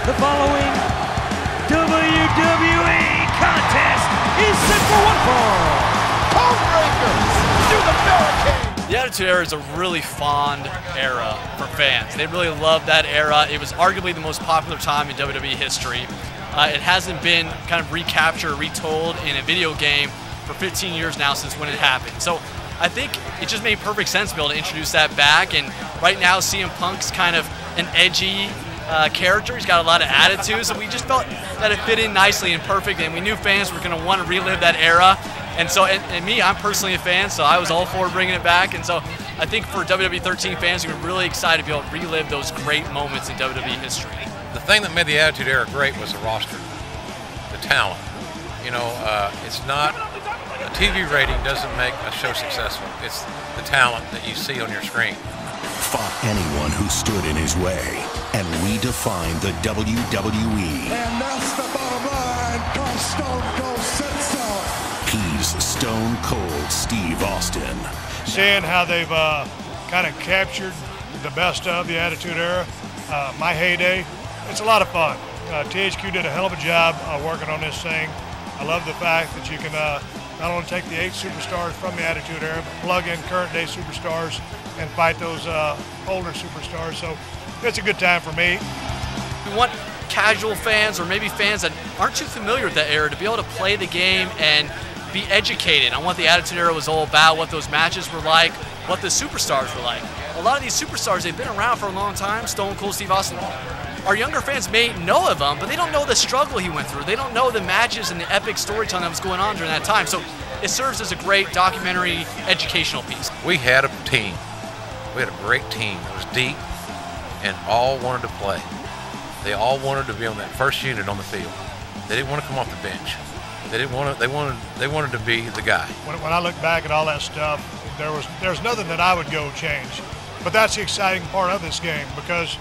The following WWE contest is set for one fall. Codebreakers do the barricade. The Attitude Era is a really fond era for fans. They really love that era. It was arguably the most popular time in WWE history. It hasn't been kind of recaptured, retold in a video game for 15 years now since when it happened. So I think it just made perfect sense to be able to introduce that back. And right now, CM Punk's kind of an edgy character. He's got a lot of attitude, so we just felt that it fit in nicely and perfect, and we knew fans were going to want to relive that era. And so, and me, I'm personally a fan, so I was all for bringing it back. And so I think for WWE 13 fans, we were really excited to be able to relive those great moments in WWE history. The thing that made the Attitude Era great was the roster, the talent. You know, it's not, a TV rating doesn't make a show successful. It's the talent that you see on your screen. Fought anyone who stood in his way and redefined the WWE. And that's the bottom line, because Stone Cold said so. He's Stone Cold Steve Austin. Seeing how they've kind of captured the best of the Attitude Era, my heyday, it's a lot of fun. THQ did a hell of a job working on this thing. I love the fact that you can not only take the 8 superstars from the Attitude Era, but plug in current day superstars and fight those older superstars. So it's a good time for me. We want casual fans, or maybe fans that aren't too familiar with that era, to be able to play the game and be educated on what the Attitude Era was all about, what those matches were like, what the superstars were like. A lot of these superstars, they've been around for a long time. Stone Cold Steve Austin. Our younger fans may know of him, but they don't know the struggle he went through. They don't know the matches and the epic storytelling that was going on during that time. So it serves as a great documentary educational piece. We had a team. We had a great team. It was deep, and all wanted to play. They all wanted to be on that first unit on the field. They didn't want to come off the bench. They didn't want to. They wanted to be the guy. When I look back at all that stuff, there's nothing that I would go change. But that's the exciting part of this game, because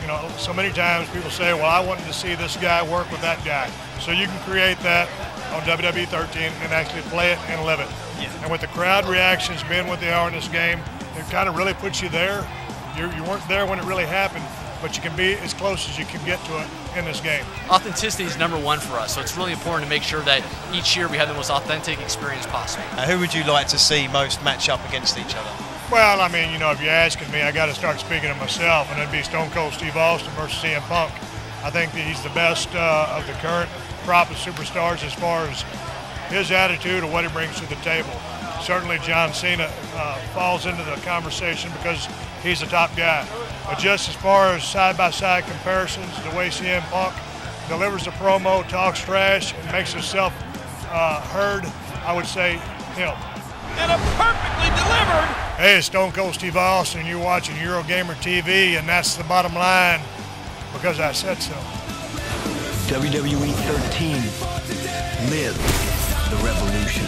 you know, so many times people say, well, I wanted to see this guy work with that guy. So you can create that on WWE 13 and actually play it and live it. Yeah. And with the crowd reactions being what they are in this game, it kind of really puts you there. You weren't there when it really happened, but you can be as close as you can get to it in this game. Authenticity is #1 for us, so it's really important to make sure that each year we have the most authentic experience possible. Who would you like to see most match up against each other? Well, I mean, you know, if you're asking me, I got to start speaking of myself, and it'd be Stone Cold Steve Austin versus CM Punk. I think that he's the best of the current crop of superstars as far as his attitude and what he brings to the table. Certainly John Cena falls into the conversation because he's the top guy. But just as far as side-by-side comparisons, the way CM Punk delivers the promo, talks trash, and makes himself heard, I would say him. And a perfectly delivered. Hey, it's Stone Cold Steve Austin. You're watching Eurogamer TV, and that's the bottom line because I said so. WWE 13. Live the revolution.